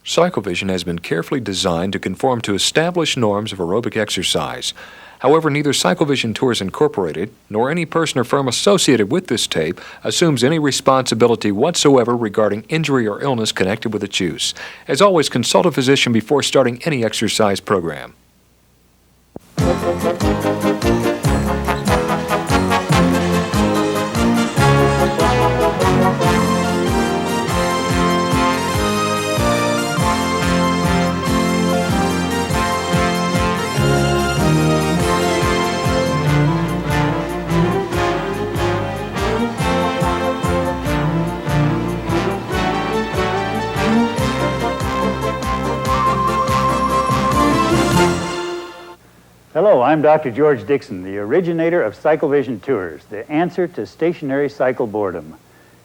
CYCLEVISION has been carefully designed to conform to established norms of aerobic exercise. However, neither CYCLEVISION Tours Incorporated nor any person or firm associated with this tape assumes any responsibility whatsoever regarding injury or illness connected with its use. As always, consult a physician before starting any exercise program. Hello, I'm Dr. George Dixon, the originator of CYCLEVISION Tours, the answer to stationary cycle boredom.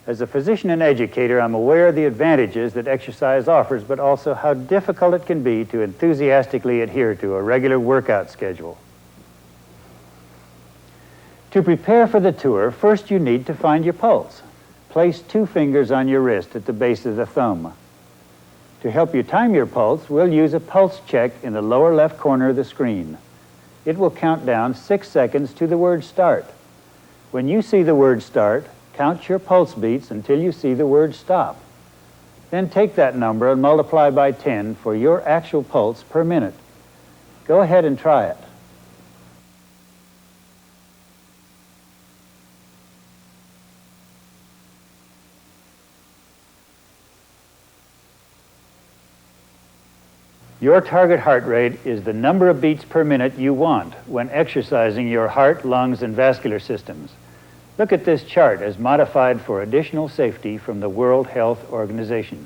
As a physician and educator, I'm aware of the advantages that exercise offers, but also how difficult it can be to enthusiastically adhere to a regular workout schedule. To prepare for the tour, first you need to find your pulse. Place 2 fingers on your wrist at the base of the thumb. To help you time your pulse, we'll use a pulse check in the lower left corner of the screen. It will count down 6 seconds to the word start. When you see the word start, count your pulse beats until you see the word stop. Then take that number and multiply by 10 for your actual pulse per minute. Go ahead and try it. Your target heart rate is the number of beats per minute you want when exercising your heart, lungs, and vascular systems. Look at this chart as modified for additional safety from the World Health Organization.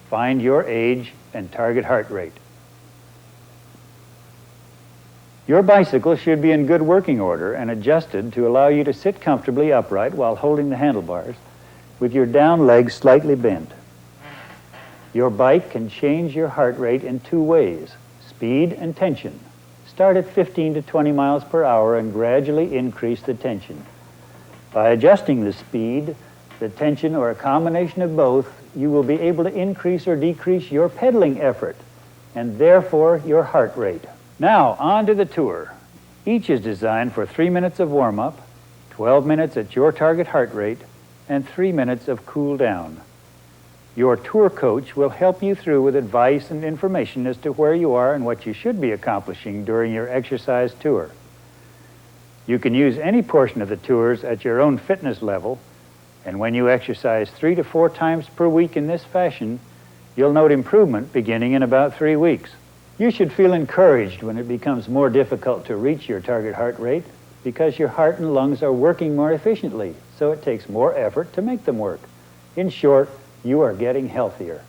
Find your age and target heart rate. Your bicycle should be in good working order and adjusted to allow you to sit comfortably upright while holding the handlebars with your down leg slightly bent. Your bike can change your heart rate in 2 ways, speed and tension. Start at 15 to 20 miles per hour and gradually increase the tension. By adjusting the speed, the tension, or a combination of both, you will be able to increase or decrease your pedaling effort and therefore your heart rate. Now, on to the tour. Each is designed for 3 minutes of warm-up, 12 minutes at your target heart rate, and 3 minutes of cool down. Your tour coach will help you through with advice and information as to where you are and what you should be accomplishing during your exercise tour. You can use any portion of the tours at your own fitness level, and when you exercise 3 to 4 times per week in this fashion, you'll note improvement beginning in about 3 weeks. You should feel encouraged when it becomes more difficult to reach your target heart rate because your heart and lungs are working more efficiently, so it takes more effort to make them work. In short, you are getting healthier.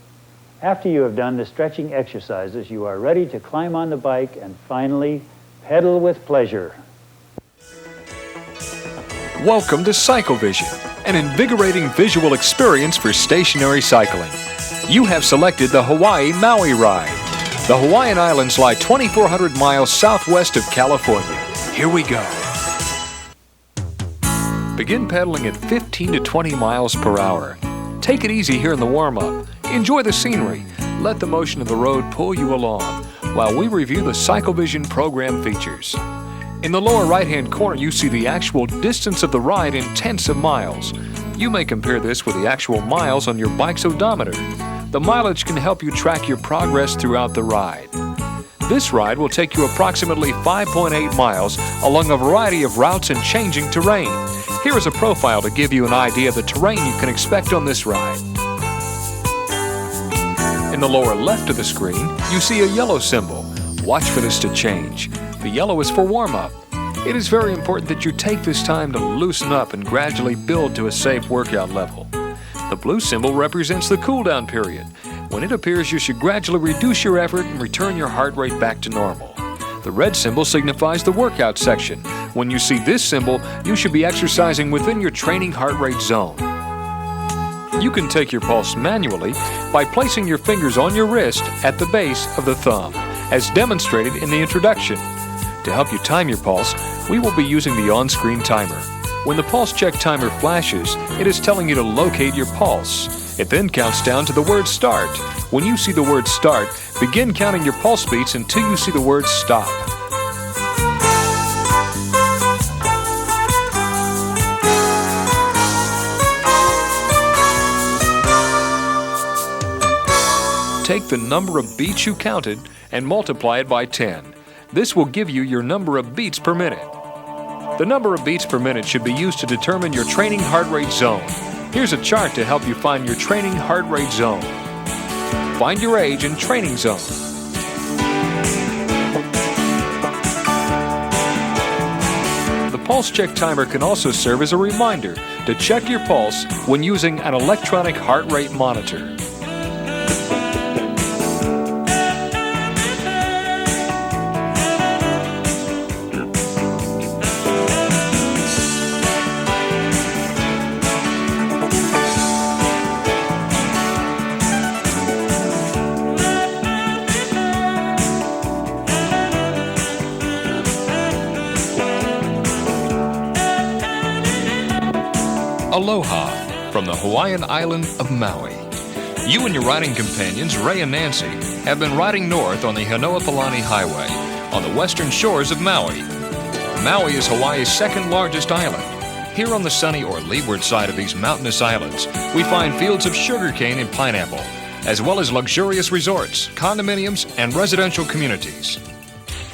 After you have done the stretching exercises, you are ready to climb on the bike and finally pedal with pleasure. Welcome to CYCLEVISION, an invigorating visual experience for stationary cycling. You have selected the Hawaii Maui ride. The Hawaiian Islands lie 2,400 miles southwest of California. Here we go. Begin pedaling at 15 to 20 miles per hour. Take it easy here in the warm-up. Enjoy the scenery. Let the motion of the road pull you along while we review the CYCLEVISION program features. In the lower right-hand corner, you see the actual distance of the ride in tenths of miles. You may compare this with the actual miles on your bike's odometer. The mileage can help you track your progress throughout the ride. This ride will take you approximately 5.8 miles along a variety of routes and changing terrain. Here is a profile to give you an idea of the terrain you can expect on this ride. In the lower left of the screen, you see a yellow symbol. Watch for this to change. The yellow is for warm-up. It is very important that you take this time to loosen up and gradually build to a safe workout level. The blue symbol represents the cool-down period. When it appears, you should gradually reduce your effort and return your heart rate back to normal. The red symbol signifies the workout section. When you see this symbol, you should be exercising within your training heart rate zone. You can take your pulse manually by placing your fingers on your wrist at the base of the thumb, as demonstrated in the introduction. To help you time your pulse, we will be using the on-screen timer. When the pulse check timer flashes, it is telling you to locate your pulse. It then counts down to the word start. When you see the word start, begin counting your pulse beats until you see the word stop. Take the number of beats you counted and multiply it by 10. This will give you your number of beats per minute. The number of beats per minute should be used to determine your training heart rate zone. Here's a chart to help you find your training heart rate zone. Find your age and training zone. The pulse check timer can also serve as a reminder to check your pulse when using an electronic heart rate monitor. Aloha from the Hawaiian island of Maui. You and your riding companions, Ray and Nancy, have been riding north on the Hanoa-Palani Highway on the western shores of Maui. Maui is Hawaii's second largest island. Here on the sunny or leeward side of these mountainous islands, we find fields of sugarcane and pineapple, as well as luxurious resorts, condominiums, and residential communities.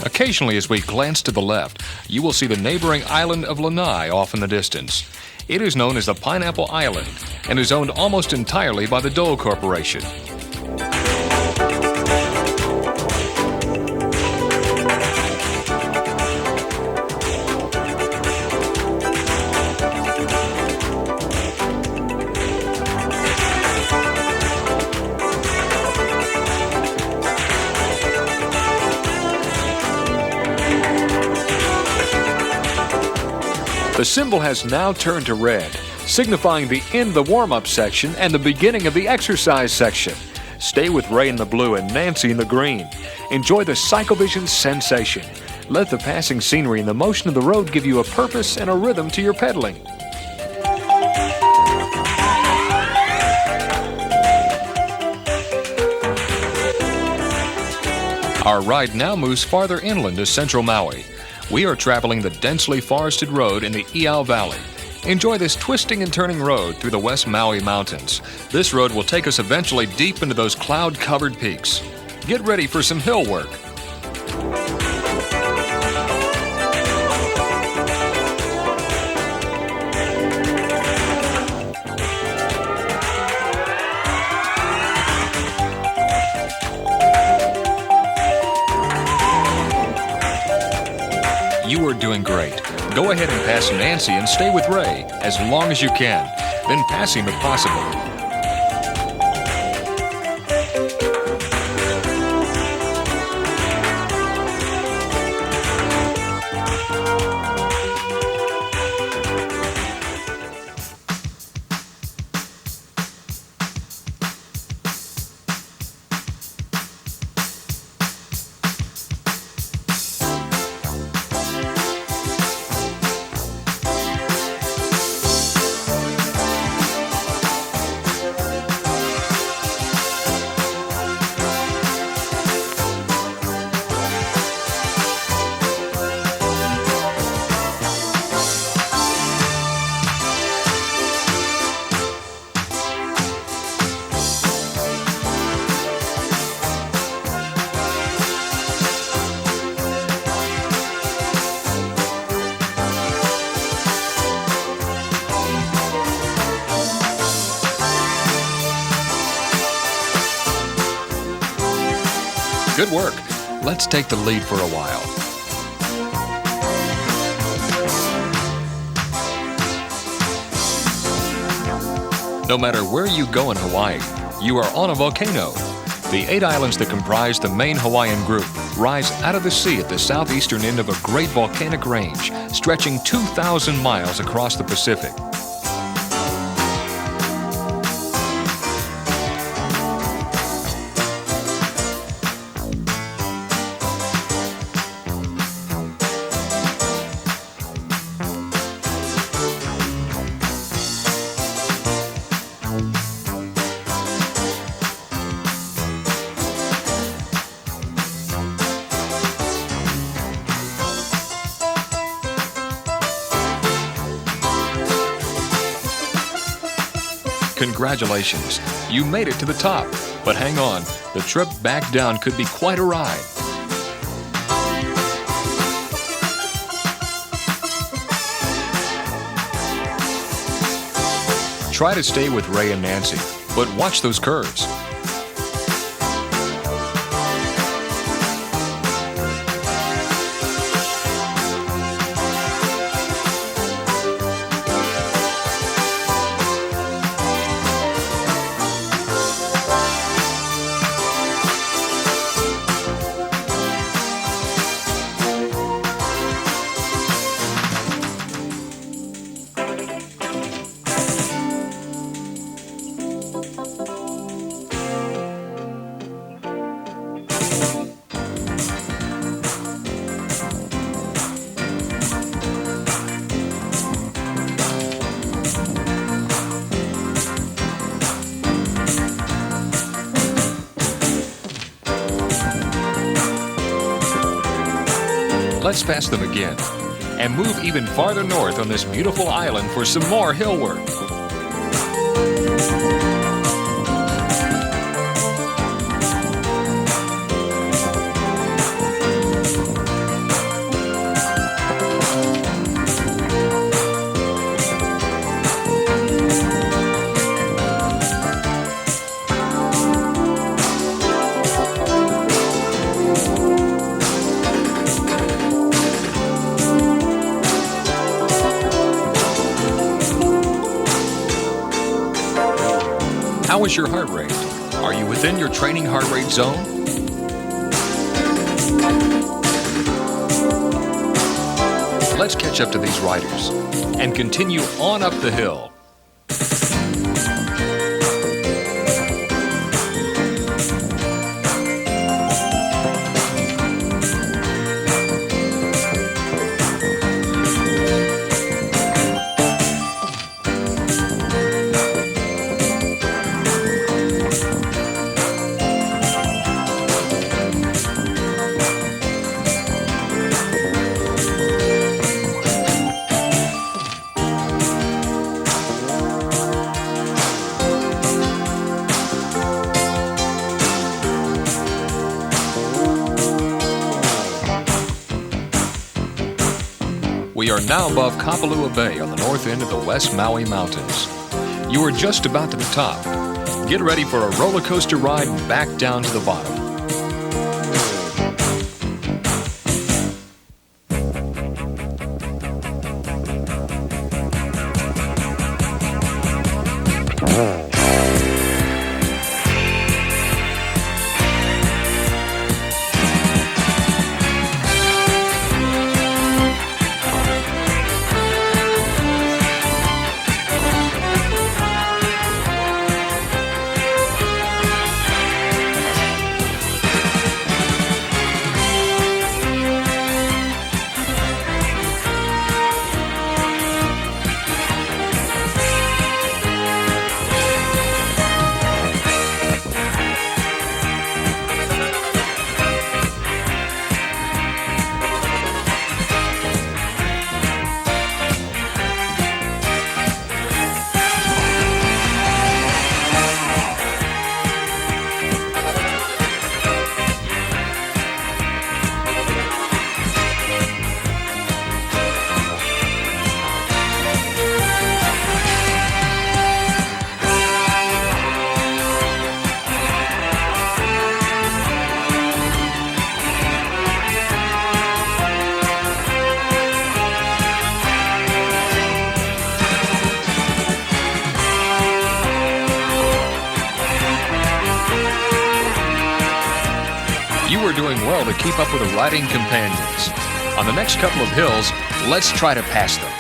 Occasionally, as we glance to the left, you will see the neighboring island of Lanai off in the distance. It is known as the Pineapple Island and is owned almost entirely by the Dole Corporation. The symbol has now turned to red, signifying the end of the warm-up section and the beginning of the exercise section. Stay with Ray in the blue and Nancy in the green. Enjoy the CYCLEVISION sensation. Let the passing scenery and the motion of the road give you a purpose and a rhythm to your pedaling. Our ride now moves farther inland to central Maui. We are traveling the densely forested road in the Iao Valley. Enjoy this twisting and turning road through the West Maui Mountains. This road will take us eventually deep into those cloud-covered peaks. Get ready for some hill work. You are doing great. Go ahead and pass Nancy and stay with Ray as long as you can. Then pass him if possible. Good work. Let's take the lead for a while. No matter where you go in Hawaii, you are on a volcano. The 8 islands that comprise the main Hawaiian group rise out of the sea at the southeastern end of a great volcanic range, stretching 2,000 miles across the Pacific. Congratulations, you made it to the top. But hang on, the trip back down could be quite a ride. Try to stay with Ray and Nancy, but watch those curves. Let's pass them again and move even farther north on this beautiful island for some more hill work. How is your heart rate? Are you within your training heart rate zone? Let's catch up to these riders and continue on up the hill. We are now above Kapalua Bay on the north end of the West Maui Mountains. You are just about to the top. Get ready for a roller coaster ride back down to the bottom. You are doing well to keep up with the riding companions. On the next couple of hills, let's try to pass them.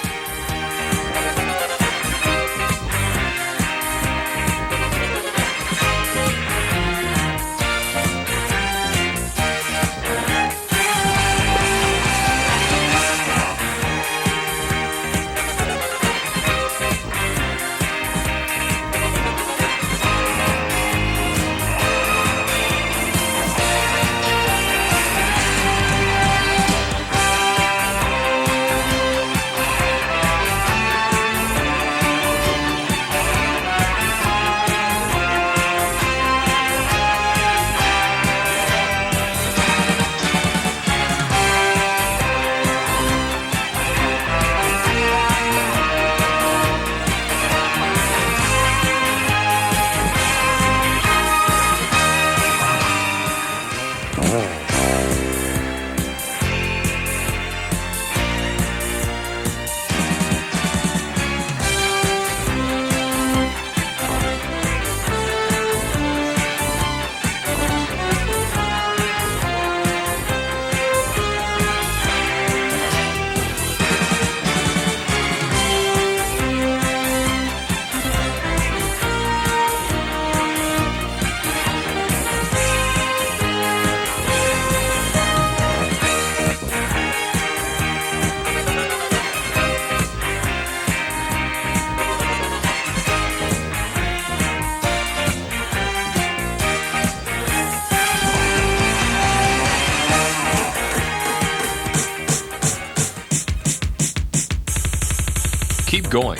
going.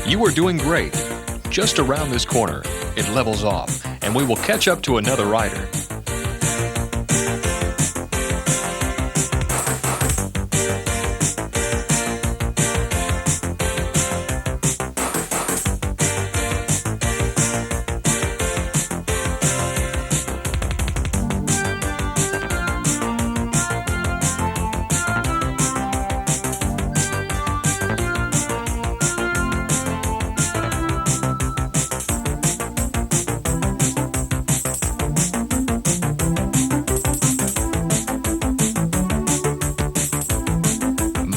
You are doing great. Just around this corner, it levels off, and we will catch up to another rider.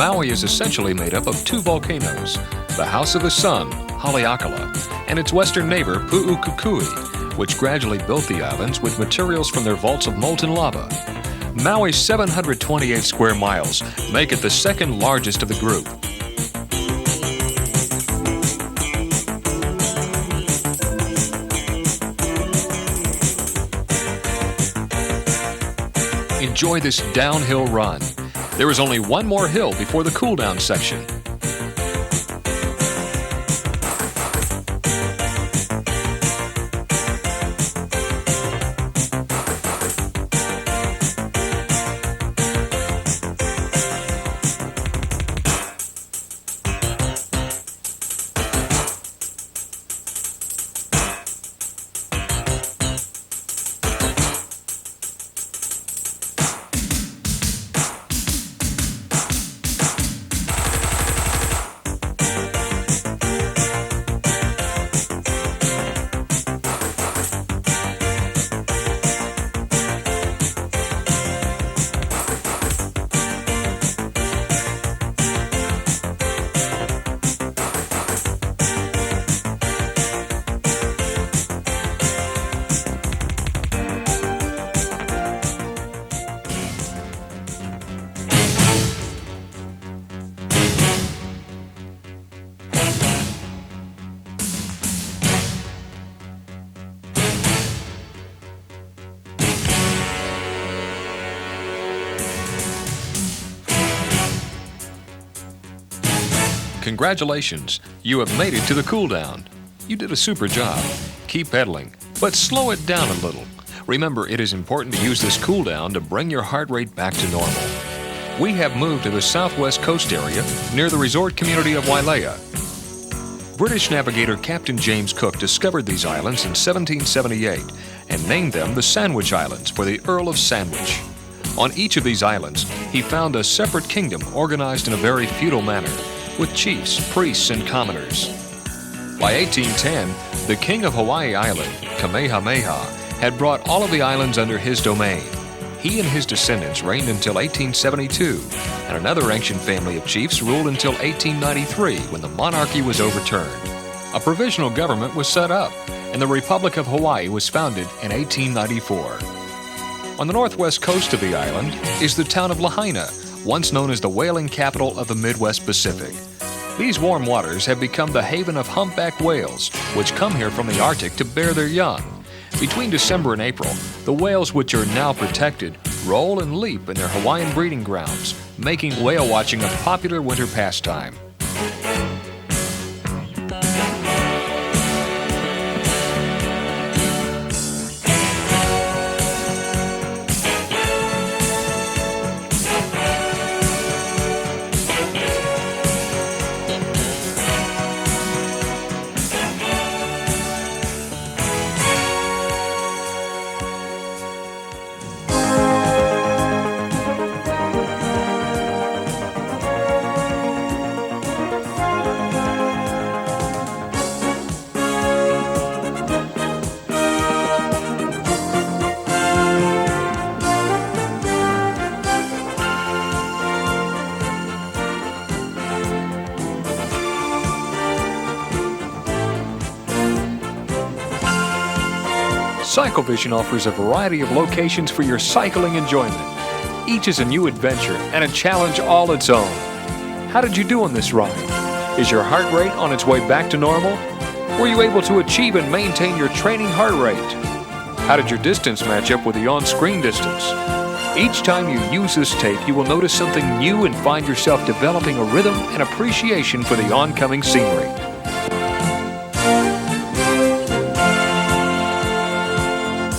Maui is essentially made up of two volcanoes, the House of the Sun, Haleakala, and its western neighbor, Pu'ukukui, which gradually built the islands with materials from their vaults of molten lava. Maui's 728 square miles make it the second largest of the group. Enjoy this downhill run. There is only one more hill before the cool-down section. Congratulations, you have made it to the cool-down. You did a super job. Keep pedaling, but slow it down a little. Remember, it is important to use this cool-down to bring your heart rate back to normal. We have moved to the southwest coast area near the resort community of Wailea. British navigator Captain James Cook discovered these islands in 1778 and named them the Sandwich Islands for the Earl of Sandwich. On each of these islands, he found a separate kingdom organized in a very feudal manner, with chiefs, priests, and commoners. By 1810, the King of Hawaii Island, Kamehameha, had brought all of the islands under his domain. He and his descendants reigned until 1872, and another ancient family of chiefs ruled until 1893, when the monarchy was overturned. A provisional government was set up, and the Republic of Hawaii was founded in 1894. On the northwest coast of the island is the town of Lahaina, once known as the whaling capital of the Midwest Pacific. These warm waters have become the haven of humpback whales, which come here from the Arctic to bear their young. Between December and April, the whales, which are now protected, roll and leap in their Hawaiian breeding grounds, making whale watching a popular winter pastime. CYCLEVISION offers a variety of locations for your cycling enjoyment. Each is a new adventure and a challenge all its own. How did you do on this ride? Is your heart rate on its way back to normal? Were you able to achieve and maintain your training heart rate? How did your distance match up with the on-screen distance? Each time you use this tape, you will notice something new and find yourself developing a rhythm and appreciation for the oncoming scenery.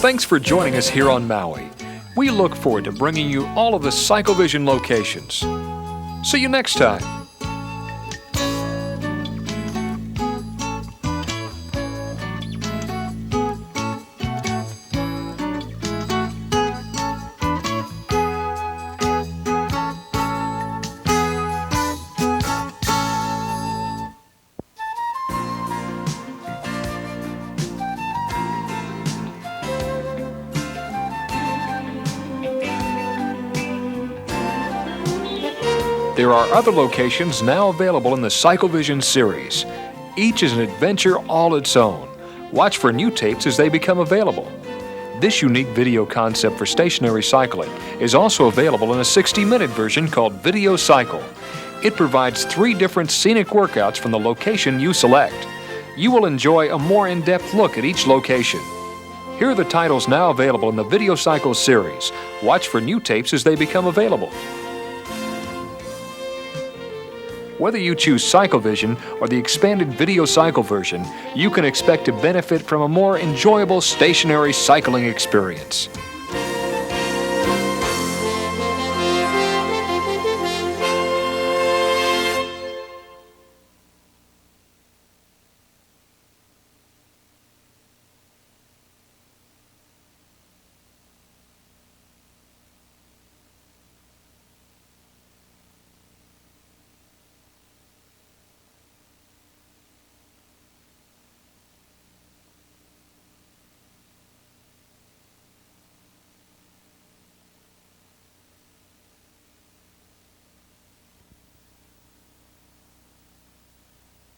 Thanks for joining us here on Maui. We look forward to bringing you all of the CYCLEVISION locations. See you next time. There are other locations now available in the CYCLEVISION series. Each is an adventure all its own. Watch for new tapes as they become available. This unique video concept for stationary cycling is also available in a 60-minute version called Video Cycle. It provides 3 different scenic workouts from the location you select. You will enjoy a more in-depth look at each location. Here are the titles now available in the Video Cycle series. Watch for new tapes as they become available. Whether you choose CYCLEVISION or the expanded Video Cycle version, you can expect to benefit from a more enjoyable stationary cycling experience.